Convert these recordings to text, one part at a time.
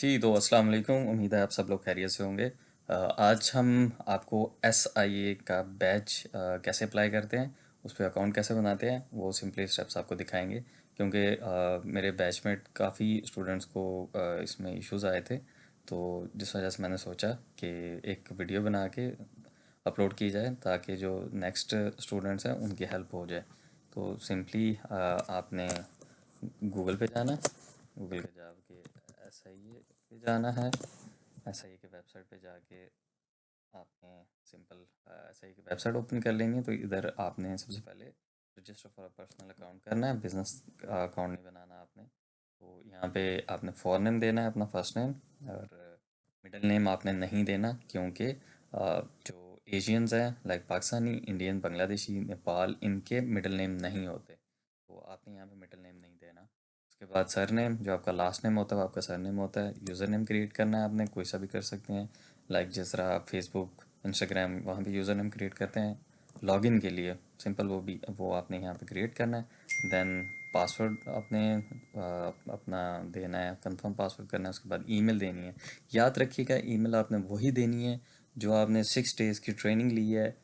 जी, तो अस्सलाम वालेकुम। उम्मीद है आप सब लोग खैरियत से होंगे। आज हम आपको SIA का बैच कैसे अप्लाई करते हैं, उस पे अकाउंट कैसे बनाते हैं, वो सिंपली स्टेप्स आपको दिखाएंगे। क्योंकि मेरे बैचमेट काफ़ी स्टूडेंट्स को इसमें इश्यूज़ आए थे, तो जिस वजह से मैंने सोचा कि एक वीडियो बना के अपलोड की जाए ताकि जो नेक्स्ट स्टूडेंट्स हैं उनकी हेल्प हो जाए। तो सिंपली आपने गूगल पे जाना, गूगल पे जाके SIA पे जाना है। SIA के वेबसाइट पे जाके आपने सिंपल SIA की वेबसाइट ओपन कर लेंगे। तो इधर आपने सबसे पहले register for a personal account करना है, बिजनेस अकाउंट नहीं बनाना आपने। तो यहाँ पे आपने फॉरनेम देना है, अपना फर्स्ट नेम, और मिडिल नेम आपने नहीं देना क्योंकि जो एशियंस हैं लाइक पाकिस्तानी, इंडियन, बांग्लादेशी, नेपाल, इनके मिडिल नेम नहीं होते, तो आपने यहाँ पे मिडिल नेम नहीं देना। उसके बाद सरनेम, जो आपका लास्ट नेम होता है वो आपका सरनेम होता है। यूज़र नेम क्रिएट करना है आपने, कोई सा भी कर सकते हैं, लाइक जिस तरह आप फेसबुक, इंस्टाग्राम, वहाँ पे यूज़र नेम क्रिएट करते हैं लॉगिन के लिए, सिंपल वो आपने यहाँ पे क्रिएट करना है। देन पासवर्ड आपने अपना देना है, कंफर्म पासवर्ड करना है। उसके बाद ईमेल देनी है। याद रखिएगा, ईमेल आपने वही देनी है जो आपने 6 डेज़ की ट्रेनिंग ली है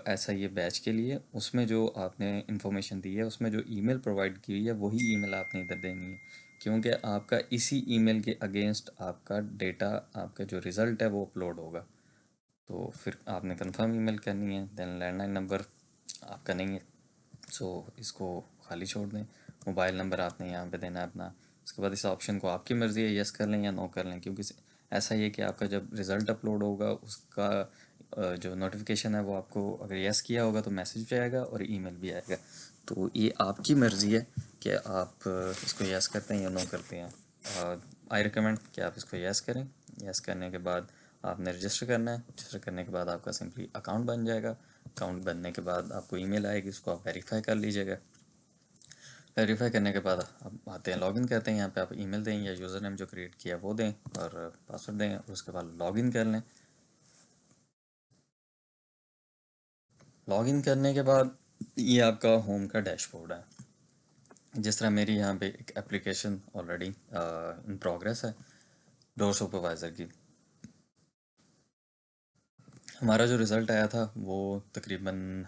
ऐसा ये बैच के लिए, उसमें जो आपने इन्फॉर्मेशन दी है, उसमें जो ईमेल प्रोवाइड की हुई है वही ईमेल आपने इधर देनी है। क्योंकि आपका इसी ईमेल के अगेंस्ट आपका डेटा, आपका जो रिज़ल्ट है वो अपलोड होगा। तो फिर आपने कंफर्म ईमेल करनी है। देन लैंडलाइन नंबर आपका नहीं है, सो इसको खाली छोड़ दें। मोबाइल नंबर आपने यहाँ पे देना है अपना। उसके बाद इस ऑप्शन को आपकी मर्ज़ी है यस कर लें या नो कर लें, क्योंकि ऐसा ही है कि आपका जब रिज़ल्ट अपलोड होगा उसका जो नोटिफिकेशन है वो आपको अगर यस किया होगा तो मैसेज भी आएगा और ईमेल भी आएगा। तो ये आपकी मर्ज़ी है कि आप इसको यस करते हैं या नो करते हैं। आई रिकमेंड कि आप इसको यस करें। यस करने के बाद आपने रजिस्टर करना है। रजिस्टर करने के बाद आपका सिंपली अकाउंट बन जाएगा। अकाउंट बनने के बाद आपको ईमेल आएगी, उसको आप वेरीफाई कर लीजिएगा। वेरीफाई करने के बाद आप आते हैं लॉगिन करते हैं। यहाँ पे आप ईमेल दें या यूज़र नेम जो क्रिएट किया वो दें और पासवर्ड दें, और उसके बाद लॉगिन कर लें। लॉगिन करने के बाद ये आपका होम का डैशबोर्ड है। जिस तरह मेरी यहाँ पे एक एप्लीकेशन ऑलरेडी इन प्रोग्रेस है डोर सुपरवाइज़र की। हमारा जो रिज़ल्ट आया था वो तकरीबन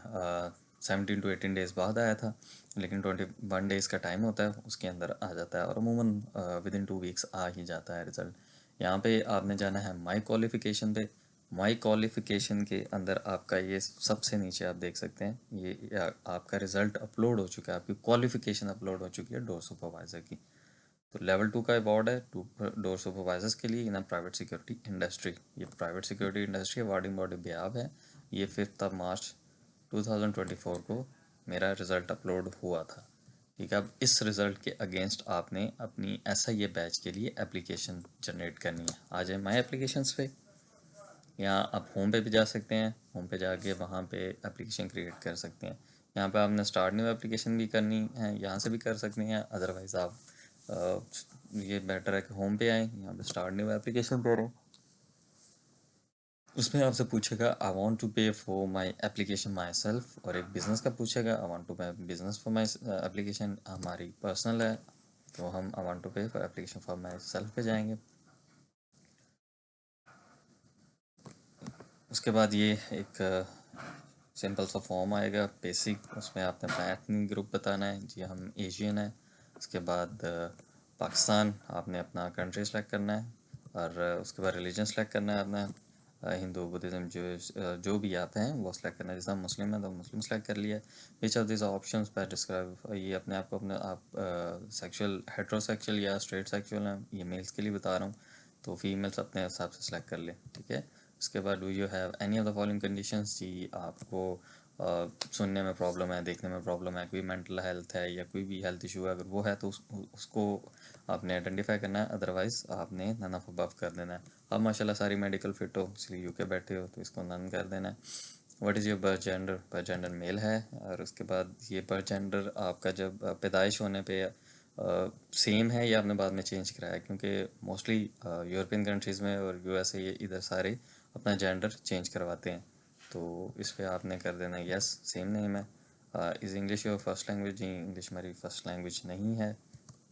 17 to 18 डेज़ बाद आया था, लेकिन 21 डेज़ का टाइम होता है, उसके अंदर आ जाता है, और अमूमन विदिन 2 वीक्स आ ही जाता है रिज़ल्ट। यहाँ पे आपने जाना है माई क्वालिफ़िकेशन पे। माई क्वालिफ़िकेशन के अंदर आपका ये सबसे नीचे आप देख सकते हैं, ये आपका रिज़ल्ट अपलोड हो चुका है, आपकी क्वालिफ़िकेशन अपलोड हो चुकी है डोर सुपरवाइज़र की। तो लेवल 2 का अवार्ड है डोर सुपरवाइजर्स के लिए इन प्राइवेट सिक्योरिटी इंडस्ट्री। ये private security industry awarding body बेआब है। ये 5 मार्च 2024 को मेरा रिज़ल्ट अपलोड हुआ था। ठीक है, अब इस रिज़ल्ट के अगेंस्ट आपने अपनी SIA बैच के लिए एप्लीकेशन जनरेट करनी है। आ जाए माई एप्लीकेशंस पे, यहाँ आप होम पे भी जा सकते हैं। होम पे जाके वहाँ पे एप्लीकेशन क्रिएट कर सकते हैं। यहाँ पे आपने स्टार्ट न्यू एप्लीकेशन भी करनी है, यहाँ से भी कर सकते हैं। अदरवाइज़ आप ये बेटर है कि होम पे आएँ, यहाँ पे स्टार्ट न्यू एप्लीकेशन करें। उसमें आपसे पूछेगा आई वांट टू पे for my application my self, और एक बिज़नेस का पूछेगा आई वांट टू पे बिज़नेस फॉर माई एप्लीकेशन। हमारी पर्सनल है तो हम आई वांट टू पे for application for my self पे जाएंगे। उसके बाद ये एक सिंपल सा फॉर्म आएगा बेसिक, उसमें आपने अपना एथनिक ग्रुप बताना है, जी हम एशियन है। उसके बाद पाकिस्तान आपने अपना कंट्री सेलेक्ट करना है, और उसके बाद रिलीजन सेलेक्ट करना है अपना, हिंदू, बुद्धिज़्म, जो भी आप हैं वो सेलेक्ट करना है। जैसे हम मुस्लिम हैं तो मुस्लिम सेलेक्ट कर लिया। विच ऑफ दिस ऑप्शंस पर डिस्क्राइब, ये अपने आप को अपने आप सेक्सुअल हेट्रोसेक्सुअल या स्ट्रेट सेक्सुअल हैं, ये मेल्स के लिए बता रहा हूँ, तो फीमेल्स अपने हिसाब से सेलेक्ट कर लें। ठीक है। उसके बाद do you have any of the following conditions, जी आपको सुनने में प्रॉब्लम है, देखने में प्रॉब्लम है, कोई मेंटल हेल्थ है या कोई भी हेल्थ इशू है, अगर वो है तो उसको आपने आइडेंटिफाई करना है। अदरवाइज़ आपने नन ऑफ अबव कर देना है। अब माशाल्लाह सारी मेडिकल फिट हो, इसलिए यूके बैठे हो, तो इसको नन कर देना है। What is your birth gender, birth gender male है। और उसके बाद ये बर्थ जेंडर आपका जब पैदाइश होने पे सेम है या आपने बाद में चेंज कराया, क्योंकि मोस्टली यूरोपियन कंट्रीज़ में और USA ये इधर सारे अपना जेंडर चेंज करवाते हैं। तो इस पे आपने कर देना यस, सेम नेम है। Is English your first language, जी इंग्लिश मेरी फर्स्ट लैंग्वेज नहीं है।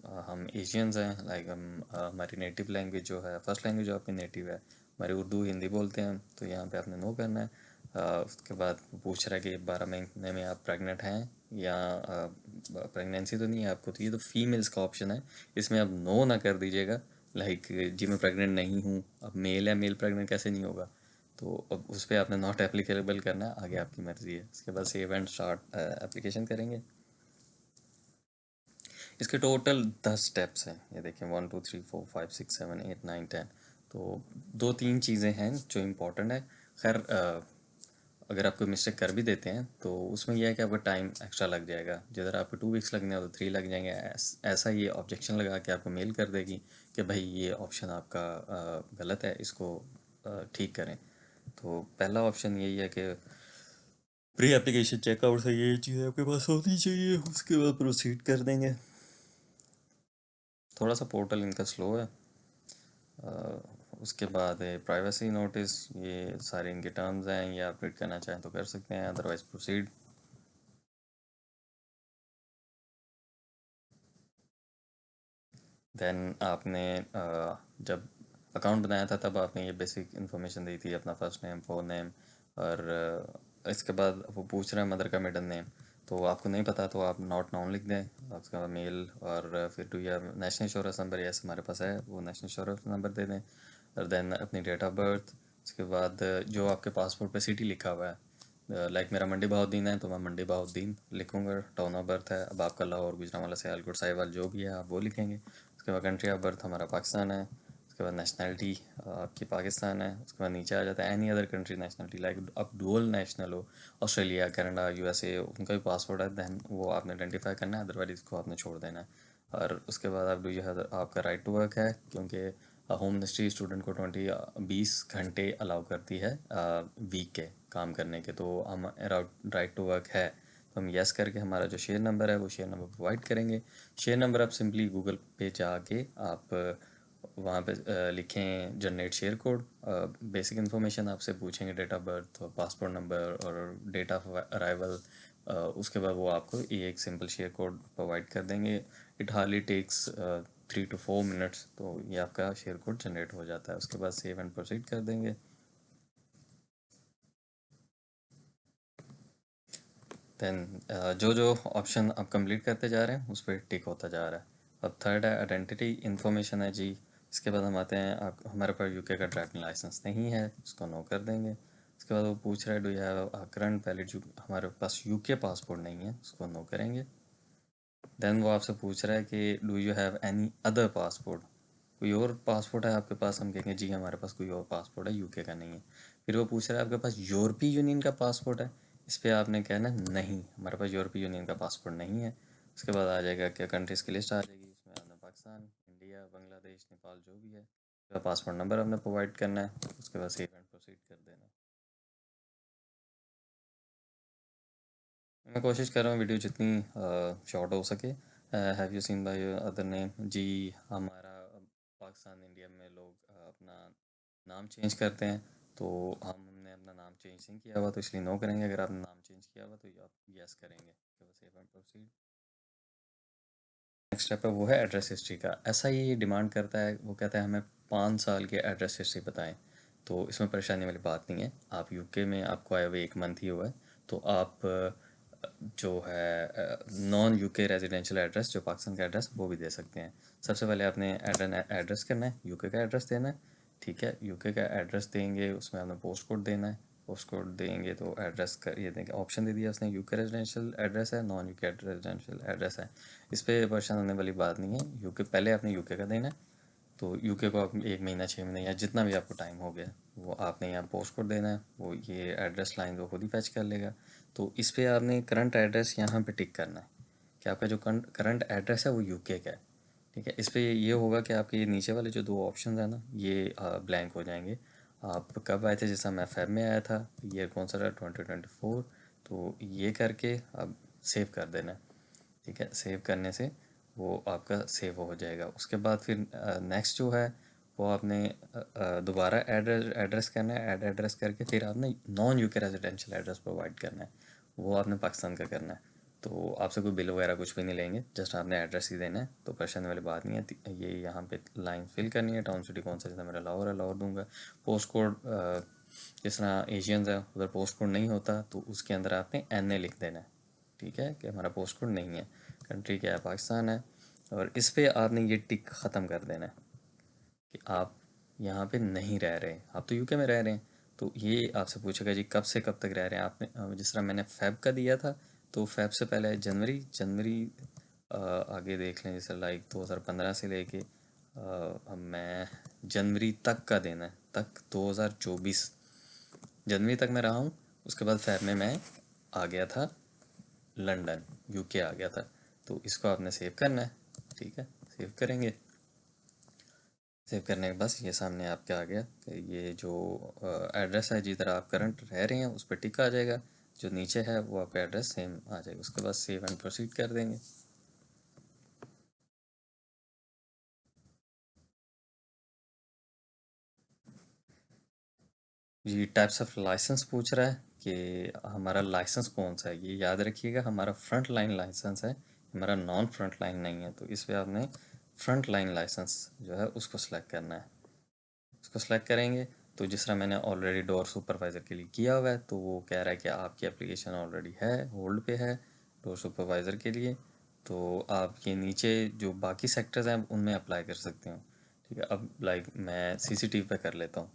हम एशियंस हैं, लाइक हम हमारी नेटिव लैंग्वेज जो है, फर्स्ट लैंग्वेज जो आपकी नेटिव है, हमारी उर्दू हिंदी बोलते हैं, तो यहाँ पे आपने नो करना है। उसके बाद पूछ रहा है कि 12 महीने में आप प्रेग्नेंट हैं या प्रेगनेंसी तो नहीं है आपको, तो ये तो फीमेल्स का ऑप्शन है, इसमें आप नो ना कर दीजिएगा। लाइक जी मैं प्रेग्नेंट नहीं हूँ, अब मेल है, मेल प्रेग्नेंट कैसे नहीं होगा, तो अब उस पर आपने नॉट एप्लीकेबल करना है, आगे आपकी मर्ज़ी है। उसके बाद सेव एंड स्टार्ट एप्लीकेशन करेंगे। इसके टोटल 10 स्टेप्स हैं, ये देखें, 1 2 3 4 5 6 7 8 9 10। तो दो तीन चीज़ें हैं जो इम्पोर्टेंट है। खैर अगर आप कोई मिस्टेक कर भी देते हैं तो उसमें यह है कि आपका टाइम एक्स्ट्रा लग जाएगा, जिधर आपको 2 वीक्स लगने हैं तो 3 लग जाएंगे। ऐसा ये ऑब्जेक्शन लगा के आपको मेल कर देगी कि भाई ये ऑप्शन आपका गलत है, इसको ठीक करें। तो पहला ऑप्शन यही है कि प्री एप्लीकेशन चेकआउट से ये चीज़ आपके पास होनी चाहिए, उसके बाद प्रोसीड कर देंगे। थोड़ा सा पोर्टल इनका स्लो है। उसके बाद है प्राइवेसी नोटिस, ये सारे इनके टर्म्स हैं, ये आप रीड करना चाहें तो कर सकते हैं, अदरवाइज प्रोसीड। देन आपने जब अकाउंट बनाया था तब आपने ये बेसिक इन्फॉर्मेशन दी थी, अपना फर्स्ट नेम, फ़ोन नेम, और इसके बाद वो पूछ रहा है मदर का मिडल नेम, तो आपको नहीं पता तो आप नॉट नाउन लिख दें। उसके बाद मेल, और फिर do you national insurance number, yes हमारे पास है, वो नेशनल इंश्योरेंस नंबर दे दें। और देन अपनी डेट ऑफ बर्थ। उसके बाद जो आपके पासपोर्ट पे सिटी लिखा हुआ है, लाइक मेरा मंडी बहाउद्दीन है तो मैं मंडी बहाउद्दीन लिखूँगा। टाउन ऑफ बर्थ है, अब आपका लाहौर, गुजरांवाला, सियालकोट, साहिवाल जो भी है आप वो लिखेंगे। उसके बाद कंट्री ऑफ बर्थ हमारा पाकिस्तान है। उसके बाद नेशनैलिटी आपकी पाकिस्तान है। उसके बाद नीचे आ जाता है any other country nationality, like आप डुअल नेशनल हो, ऑस्ट्रेलिया, कनाडा, यूएसए, उनका भी पासपोर्ट है, दैन वो आपने आइडेंटिफाई करना है, अदरवाइज इसको आपने छोड़ देना है। और उसके बाद आप डू यू हैव आपका राइट टू वर्क है, क्योंकि होम मिनिस्ट्री स्टूडेंट को 20 घंटे अलाउ करती है वीक के काम करने के, तो हम राइट टू वर्क है, तो हम यस करके हमारा जो शेयर नंबर है वो शेयर नंबर प्रोवाइड करेंगे। शेयर नंबर आप सिंपली गूगल पे जाके आप वहाँ पे लिखें generate share code. Basic information आपसे पूछेंगे, date of birth, passport number और डेट ऑफ अराइवल। उसके बाद वो आपको ये एक सिंपल शेयर कोड प्रोवाइड कर देंगे। It hardly takes 3 to 4 minutes, तो ये आपका शेयर कोड जनरेट हो जाता है। उसके बाद सेव एंड प्रोसीड कर देंगे। देन जो जो ऑप्शन आप कंप्लीट करते जा रहे हैं उस पर टिक होता जा रहा है। अब थर्ड है आइडेंटिटी इन्फॉर्मेशन है जी। इसके बाद हम आते हैं, आप हमारे पास यूके का ड्राइविंग लाइसेंस नहीं है, इसको नो कर देंगे। उसके बाद वो पूछ रहा है do you have current valid, हमारे पास यूके पासपोर्ट नहीं है, उसको नो करेंगे। देन वो आपसे पूछ रहा है कि do you have any other passport, कोई और पासपोर्ट है आपके पास, हम कहेंगे जी हमारे पास कोई और पासपोर्ट है, यूके का नहीं है। फिर वो पूछ रहा है आपके पास यूरोपीय यूनियन का पासपोर्ट है, इस पर आपने कहना नहीं, हमारे पास यूरोपीय यूनियन का पासपोर्ट नहीं है। उसके बाद आ जाएगा क्या कंट्रीज़ की लिस्ट आ जाएगी, उसमें आपने पाकिस्तान, इंडिया, बांग्लादेश, नेपाल जो भी है, उसका पासपोर्ट नंबर आपने प्रोवाइड करना है। उसके बाद सेव एंड प्रोसीड कर देना। मैं कोशिश कर रहा हूँ वीडियो जितनी शॉर्ट हो सके। Have you seen by other name जी। हमारा पाकिस्तान इंडिया में लोग अपना नाम चेंज करते हैं, तो हमने अपना नाम चेंज नहीं किया हुआ, तो इसलिए नो करेंगे। अगर आपने नाम चेंज किया हुआ तो आप यस करेंगे। Save and proceed. Next step है वो है एड्रेस हिस्ट्री का। ऐसा ही डिमांड करता है, वो कहता है हमें 5 साल के एड्रेस हिस्ट्री बताएं। तो इसमें परेशानी वाली बात नहीं है, आप यूके में आपको आए हुए 1 मंथ ही हुआ है, तो आप जो है नॉन यूके रेजिडेंशियल एड्रेस, जो पाकिस्तान का एड्रेस, वो भी दे सकते हैं। सबसे पहले आपने एड्रेस करना है, यूके का एड्रेस देना है। ठीक है, यूके का एड्रेस देंगे, उसमें आपने पोस्ट कोड देना है। पोस्ट कोड देंगे तो एड्रेस का ये देंगे, ऑप्शन दे दिया उसने, यूके रेजिडेंशियल एड्रेस है, नॉन यूके रेजिडेंशियल एड्रेस है। इस पर परेशान होने वाली बात नहीं है, यूके पहले आपने यूके का देना है, तो यूके को आप 1 महीना, 6 महीने या जितना भी आपको टाइम हो गया वो आपने यहाँ पोस्ट कोड देना है, वो ये एड्रेस लाइन वो खुद ही फैच कर लेगा। तो इस पर आपने करंट एड्रेस यहाँ पे टिक करना है कि आपका जो करंट एड्रेस है वो यूके का है। ठीक है, इस पर ये होगा कि आपके ये नीचे वाले जो 2 ऑप्शन है ना, ये ब्लैंक हो जाएंगे। आप कब आए थे, जैसा मैं फेब में आया था, ईयर कौन सा था, 2024, तो ये करके आप सेव कर देना है। ठीक है, सेव करने से वो आपका सेव हो जाएगा। उसके बाद फिर नेक्स्ट जो है वो आपने दोबारा एड्रेस करना है, ऐड एड्रेस करके फिर आपने non UK residential address provide करना है, वो आपने पाकिस्तान का करना है। तो आपसे कोई बिल वगैरह कुछ भी नहीं लेंगे, जस्ट आपने एड्रेस ही देना है, तो परेशानी वाली बात नहीं है। ये यहाँ पे लाइन फिल करनी है, टाउन सिटी कौन सा, जैसा मेरा लाहौर है लाहौर दूंगा। पोस्ट कोड जिस तरह एशियंस है उधर पोस्ट कोड नहीं होता, तो उसके अंदर आपने NA लिख देना है, ठीक है, कि हमारा पोस्ट कोड नहीं है। कंट्री क्या है, पाकिस्तान है। और इस पे आपने ये टिक ख़त्म कर देना है कि आप यहाँ पे नहीं रह रहे, आप तो यूके में रह रहे हैं। तो ये आपसे पूछेगा जी कब से कब तक रह रहे हैं आपने, जिस तरह मैंने फ़ेब का दिया था, तो फ़ेब से पहले जनवरी जनवरी आगे देख लें, जैसे लाइक 2015 से लेके अब मैं जनवरी तक का देना है, तक 2024 जनवरी तक मैं रहा हूँ। उसके बाद फ़ेब में मैं आ गया था लंदन, यूके आ गया था। तो इसको आपने सेव करना है, ठीक है, सेव करेंगे। सेव करने के बस ये सामने आपके आ गया कि ये जो एड्रेस है जिधर आप करंट रह रहे हैं उस पर टिक आ जाएगा, जो नीचे है वो आपका एड्रेस सेम आ जाएगा। उसके बाद सेव एंड प्रोसीड कर देंगे। ये टाइप्स ऑफ लाइसेंस पूछ रहा है कि हमारा लाइसेंस कौन सा है। ये याद रखिएगा, हमारा फ्रंट लाइन लाइसेंस है, हमारा नॉन फ्रंट लाइन नहीं है। तो इस पर आपने फ्रंट लाइन लाइसेंस जो है उसको सिलेक्ट करना है। उसको सेलेक्ट करेंगे तो जिस तरह मैंने ऑलरेडी डोर सुपरवाइज़र के लिए किया हुआ है, तो वो कह रहा है कि आपकी एप्लीकेशन ऑलरेडी है, होल्ड पे है डोर सुपरवाइज़र के लिए। तो आप ये नीचे जो बाकी सेक्टर्स हैं उनमें अप्लाई कर सकते हो, ठीक है। अब लाइक मैं CCTV पे कर लेता हूँ।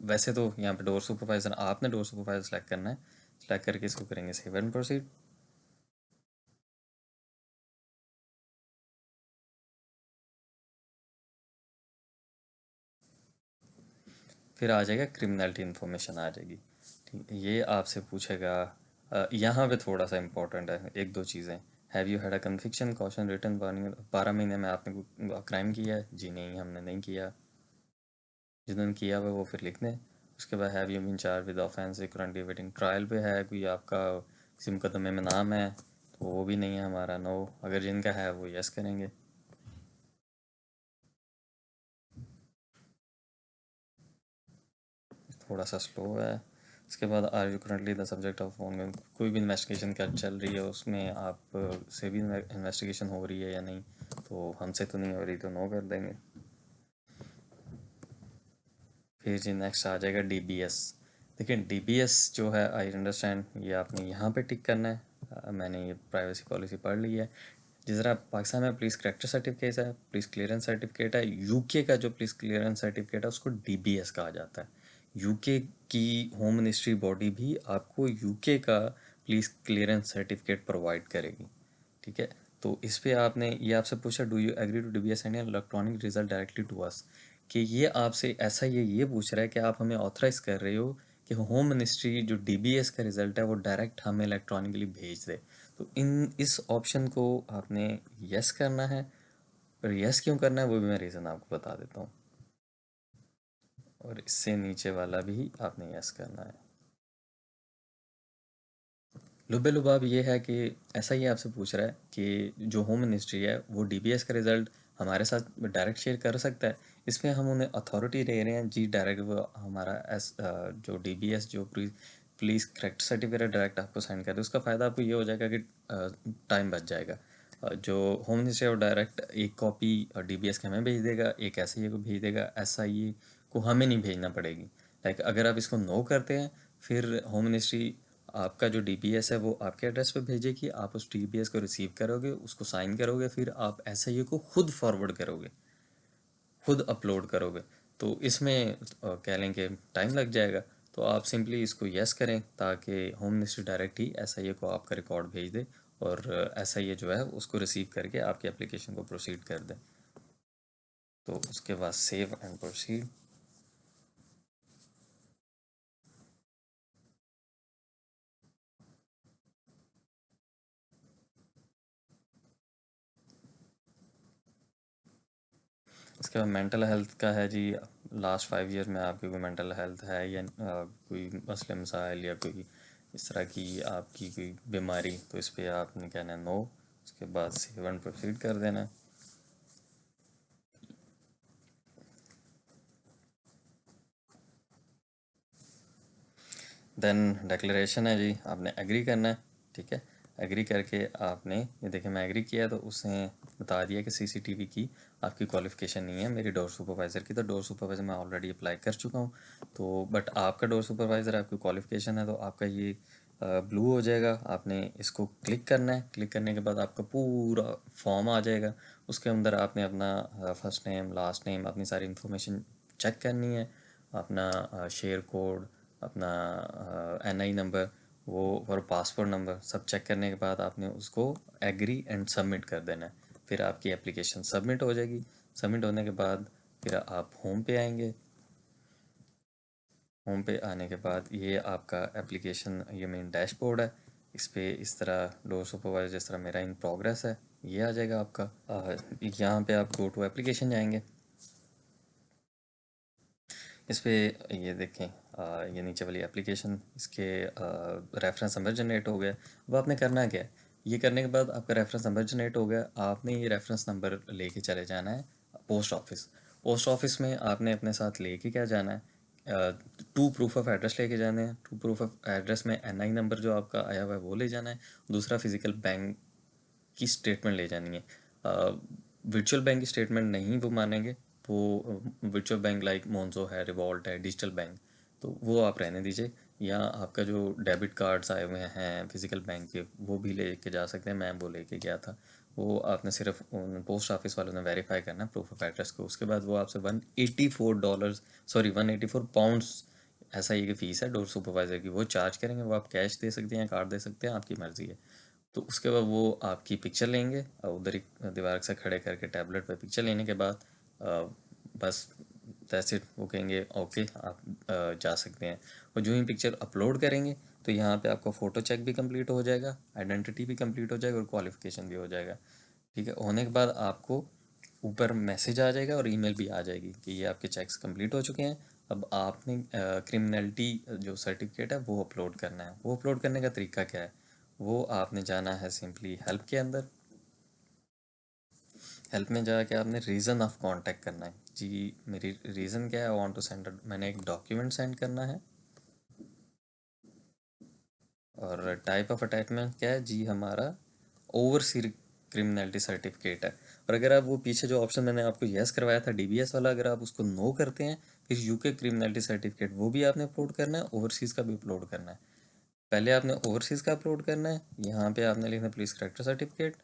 वैसे तो यहाँ पे डोर सुपरवाइज़र, आपने डोर सुपरवाइज़र सेलेक्ट करना है। सेलेक्ट करके इसको करेंगे सेव एंड प्रोसीड। फिर आ जाएगा क्रिमिनलिटी इन्फॉर्मेशन आ जाएगी, ठीक है। ये आपसे पूछेगा, यहाँ पे थोड़ा सा इम्पोर्टेंट है, एक दो चीज़ें। Have you had a conviction caution written warning, 12 महीने में आपने कोई क्राइम किया है? जी नहीं, हमने नहीं किया। जिन्होंने किया हुआ है वो फिर लिख दें। उसके बाद have you been charge with offence currently awaiting trial पे है, कोई आपका किसी मुकदमे में नाम है, तो वो भी नहीं है हमारा, नो। अगर जिनका है वो यस करेंगे। थोड़ा सा स्लो है। उसके बाद are you currently the subject of on, कोई भी इन्वेस्टिगेशन क्या चल रही है उसमें आप से भी इन्वेस्टिगेशन हो रही है या नहीं, तो हमसे तो नहीं हो रही, तो नो कर देंगे। फिर जी नेक्स्ट आ जाएगा DBS। देखिए DBS जो है, आई अंडरस्टैंड, ये आपने यहाँ पे टिक करना है। मैंने ये प्राइवेसी पॉलिसी पढ़ ली है। जिस तरह पाकिस्तान में पुलिस करेक्टर सर्टिफिकेट है, पुलिस क्लियरेंस सर्टिफिकेट है, यूके का जो पुलिस क्लियरेंस सर्टिफिकेट है उसको DBS कहा जाता है। यूके की होम मिनिस्ट्री बॉडी भी आपको यूके का पुलिस क्लियरेंस सर्टिफिकेट प्रोवाइड करेगी, ठीक है। तो इस पे आपने ये आपसे पूछा do you agree to DBS and electronic result directly to us, कि ये आपसे ऐसा ये पूछ रहा है कि आप हमें ऑथराइज कर रहे हो कि होम मिनिस्ट्री जो DBS का रिज़ल्ट है वो डायरेक्ट हमें इलेक्ट्रॉनिकली भेज दे। तो इस ऑप्शन को आपने यस करना है। और यस क्यों करना है वो भी मैं रीज़न आपको बता देता हूँ। और इससे नीचे वाला भी आपने यस करना है। लुबे लुबाब ये है कि ऐसा ही आपसे पूछ रहा है कि जो होम मिनिस्ट्री है वो DBS का रिज़ल्ट हमारे साथ डायरेक्ट शेयर कर सकता है। इसमें हम उन्हें अथॉरिटी दे रहे हैं जी, डायरेक्ट वो हमारा जो DBS जो पुलिस करेक्ट सर्टिफिकेट डायरेक्ट आपको साइन कर दे। उसका फ़ायदा आपको ये हो जाएगा कि टाइम बच जाएगा। जो होम मिनिस्ट्री है वो डायरेक्ट एक कॉपी DBS के हमें भेज देगा, एक SIA को भेज देगा, SIA को हमें नहीं भेजना पड़ेगी। लाइक अगर आप इसको नो करते हैं, फिर होम मिनिस्ट्री आपका जो DBS है वो आपके एड्रेस पे भेजेगी, आप उस DBS को रिसीव करोगे, उसको साइन करोगे, फिर आप SIA को खुद फॉरवर्ड करोगे, खुद अपलोड करोगे। तो इसमें कह लें कि टाइम लग जाएगा। तो आप सिंपली इसको यस करें ताकि होम मिनिस्ट्री डायरेक्ट ही SIA को आपका रिकॉर्ड भेज दे, और SIA जो है उसको रिसीव करके आपकी एप्लीकेशन को प्रोसीड कर दे। तो उसके बाद सेव एंड प्रोसीड। इसके बाद मेंटल हेल्थ का है जी, लास्ट 5 ईयर में आपकी कोई मेंटल हेल्थ है या कोई मसले मसाइल या कोई इस तरह की आपकी कोई बीमारी, तो इस पर आपने कहना है नो। उसके बाद सेव एंड प्रोसीड कर देना। देन डिक्लेरेशन है जी, आपने एग्री करना है, ठीक है। एग्री करके आपने ये देखें मैं एग्री किया तो उसने बता दिया कि सीसीटीवी की आपकी क्वालिफ़िकेशन नहीं है मेरी डोर सुपरवाइज़र की। तो डोर सुपरवाइज़र मैं ऑलरेडी अप्लाई कर चुका हूँ। तो बट आपका डोर सुपरवाइज़र आपकी क्वालिफ़िकेशन है तो आपका ये ब्लू हो जाएगा। आपने इसको क्लिक करना है। क्लिक करने के बाद आपका पूरा फॉर्म आ जाएगा। उसके अंदर आपने अपना फर्स्ट नेम, लास्ट नेम, अपनी सारी इन्फॉर्मेशन चेक करनी है। अपना शेयर कोड, अपना एनआई नंबर, वो और पासपोर्ट नंबर सब चेक करने के बाद आपने उसको एग्री एंड सबमिट कर देना है। फिर आपकी एप्लीकेशन सबमिट हो जाएगी। सबमिट होने के बाद फिर आप होम पे आएंगे। होम पे आने के बाद ये आपका एप्लीकेशन, ये मेन डैशबोर्ड है। इस पे इस तरह डोर सुपरवाइजर जिस तरह मेरा इन प्रोग्रेस है ये आ जाएगा आपका। यहाँ पे आप गो टू एप्लीकेशन जाएंगे। इस पे ये देखें ये नीचे वाली एप्लीकेशन, इसके रेफरेंस नंबर जनरेट हो गया। अब आपने करना क्या है, ये करने के बाद आपका रेफरेंस नंबर जनरेट हो गया। आपने ये रेफरेंस नंबर लेके चले जाना है पोस्ट ऑफिस। पोस्ट ऑफिस में आपने अपने साथ लेके क्या जाना है, टू प्रूफ ऑफ एड्रेस लेके जाने हैं। टू प्रूफ ऑफ एड्रेस में एनआई नंबर जो आपका आया हुआ है वो ले जाना है। दूसरा फिजिकल बैंक की स्टेटमेंट ले जानी है। वर्चुअल बैंक की स्टेटमेंट नहीं वो मानेंगे। वो वर्चुअल बैंक लाइक मोन्जो है, रिवॉल्ट है, डिजिटल बैंक, तो वो आप रहने दीजिए। या आपका जो डेबिट कार्ड्स आए हुए हैं फिजिकल बैंक के वो भी लेके जा सकते हैं। मैं वो लेके गया था। वो आपने सिर्फ पोस्ट ऑफिस वालों ने वेरीफाई करना है प्रूफ ऑफ एड्रेस को। उसके बाद वो आपसे $184 सॉरी £184 ऐसा ये कि फ़ीस है डोर सुपरवाइज़र की, वो चार्ज करेंगे। वो आप कैश दे सकते हैं, कार्ड दे सकते हैं, आपकी मर्ज़ी है। तो उसके बाद वो आपकी पिक्चर लेंगे और उधर ही दीवार से खड़े करके टैबलेट पे पिक्चर लेने के बाद बस दैट्स इट। वो कहेंगे ओके आप जा सकते हैं। और जो ही पिक्चर अपलोड करेंगे तो यहाँ पे आपका फ़ोटो चेक भी कंप्लीट हो जाएगा, आइडेंटिटी भी कंप्लीट हो जाएगा और क्वालिफिकेशन भी हो जाएगा। ठीक है, होने के बाद आपको ऊपर मैसेज आ जाएगा और ईमेल भी आ जाएगी कि ये आपके चेक्स कंप्लीट हो चुके हैं। अब आपने क्रिमिनलिटी जो सर्टिफिकेट है वो अपलोड करना है। वो अपलोड करने का तरीका क्या है, वो आपने जाना है सिंपली हेल्प के अंदर। हेल्प में जाके आपने रीज़न ऑफ कांटेक्ट करना है। जी मेरी रीज़न क्या है, आई वांट टू सेंड, मैंने एक डॉक्यूमेंट सेंड करना है। और टाइप ऑफ अटैचमेंट क्या है जी, हमारा ओवरसीज क्रिमिनलिटी सर्टिफिकेट है। और अगर आप वो पीछे जो ऑप्शन मैंने आपको यस करवाया था डीबीएस वाला, अगर आप उसको नो करते हैं फिर यूके क्रिमिनलिटी सर्टिफिकेट वो भी आपने अपलोड करना है, ओवरसीज़ का भी अपलोड करना है। पहले आपने ओवरसीज़ का अपलोड करना है। यहाँ पे आपने लिखना है police character certificate,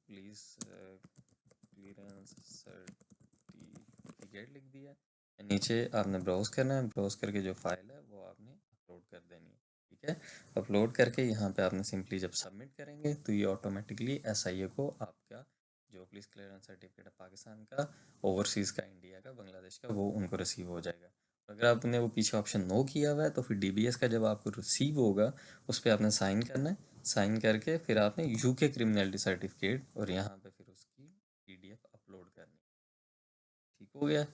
police clearance certificate लिख दिया। नीचे आपने ब्राउज करना है, ब्राउज करके जो फाइल है वो आपने अपलोड कर देनी है। ठीक है, अपलोड करके यहाँ पे आपने सिंपली जब सबमिट करेंगे तो ये ऑटोमेटिकली एसआईए को आपका जो पुलिस क्लियरेंस सर्टिफिकेट है पाकिस्तान का, ओवरसीज़ का, इंडिया का, बांग्लादेश का, वो उनको रिसीव हो जाएगा। अगर आपने वो पीछे ऑप्शन नो किया हुआ है तो फिर डीबीएस का जब आपको रिसीव होगा उस पर आपने साइन करना है। साइन करके फिर आपने यूके क्रिमिनलिटी सर्टिफिकेट और यहाँ पे फिर उसकी पीडीएफ अपलोड करनी। ठीक हो गया।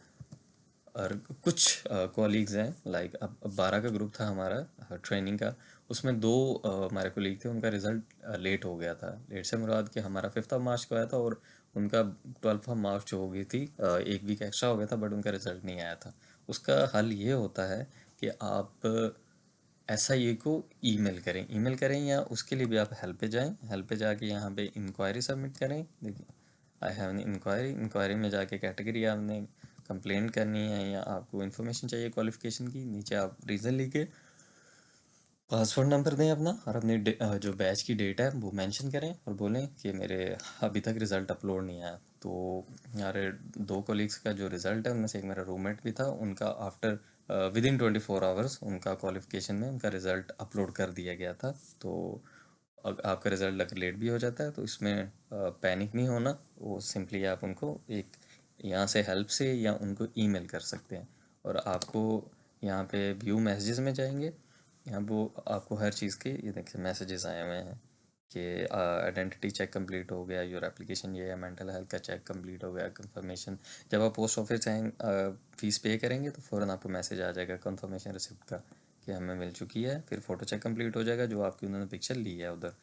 और कुछ कॉलीग्स हैं लाइक अब 12 का ग्रुप था हमारा ट्रेनिंग का। उसमें दो हमारे कोलीग थे, उनका रिज़ल्ट लेट हो गया था। लेट से मुराद कि हमारा 5 मार्च को आया था और उनका 12 मार्च हो गई थी। एक वीक एक्स्ट्रा हो गया था बट उनका रिज़ल्ट नहीं आया था। उसका हल ये होता है कि आप एसआईए को ईमेल करें। ईमेल करें या उसके लिए भी आप हेल्प पे जाएं। हेल्प पे जाके यहाँ पे इंक्वायरी सबमिट करें। देखिए I have an inquiry. Inquiry में जाके कैटेगरी आपने कंप्लेंट करनी है या आपको इन्फॉर्मेशन चाहिए क्वालिफिकेशन की, नीचे आप रीज़न लिखे, पासवर्ड नंबर दें अपना और अपनी जो बैच की डेट है वो मेंशन करें और बोलें कि मेरे अभी तक रिज़ल्ट अपलोड नहीं आया। तो हमारे दो कोलीग्स का जो रिज़ल्ट है उनमें से एक मेरा रूममेट भी था, उनका आफ्टर विद इन 24 आवर्स उनका क्वालिफिकेशन में उनका रिज़ल्ट अपलोड कर दिया गया था। तो आपका रिज़ल्ट अगर लेट भी हो जाता है तो इसमें पैनिक नहीं होना। वो सिंपली आप उनको एक यहाँ से हेल्प से या उनको ईमेल कर सकते हैं। और आपको यहाँ पे व्यू मैसेजेस में जाएंगे, यहाँ वो आपको हर चीज़ के ये देखिए मैसेजेस आए हुए हैं कि आइडेंटिटी चेक कंप्लीट हो गया, योर एप्लीकेशन ये है, मेंटल हेल्थ का चेक कंप्लीट हो गया, कंफर्मेशन। जब आप पोस्ट ऑफिस फीस पे करेंगे तो फ़ौरन आपको मैसेज आ जाएगा कंफर्मेशन रिसिप्ट का कि हमें मिल चुकी है। फिर फ़ोटो चेक कंप्लीट हो जाएगा जो आपकी उन्होंने पिक्चर ली है उधर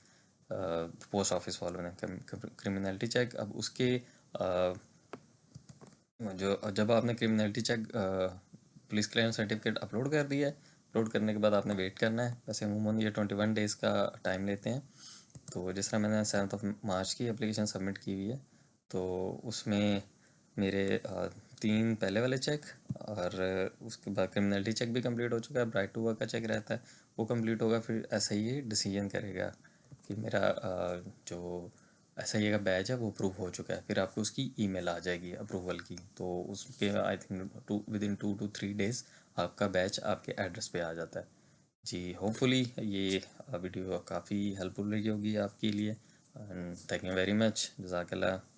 पोस्ट ऑफिस वालों ने, क्रिमिनलिटी चेक। अब उसके जो जब आपने criminality check police clearance certificate upload कर दिया है, अपलोड करने के बाद आपने वेट करना है। वैसे अमूमन ये 21 डेज़ का टाइम लेते हैं। तो जिस तरह मैंने 7 मार्च की एप्लीकेशन सबमिट की हुई है, तो उसमें मेरे 3 पहले वाले चेक और उसके बाद क्रिमिनलिटी चेक भी कंप्लीट हो चुका है। राइट टू वर्क का चेक रहता है, वो कंप्लीट होगा। फिर SIA डिसीजन करेगा कि मेरा जो SIA का बैच है वो अप्रूव हो चुका है। फिर आपको उसकी ईमेल आ जाएगी अप्रूवल की, तो उसके I think within 2 to 3 days आपका बैच आपके एड्रेस पे आ जाता है। जी, होपफुली ये वीडियो काफ़ी हेल्पफुल रही होगी आपके लिए। And thank you very much. जज़ाकल्लाह।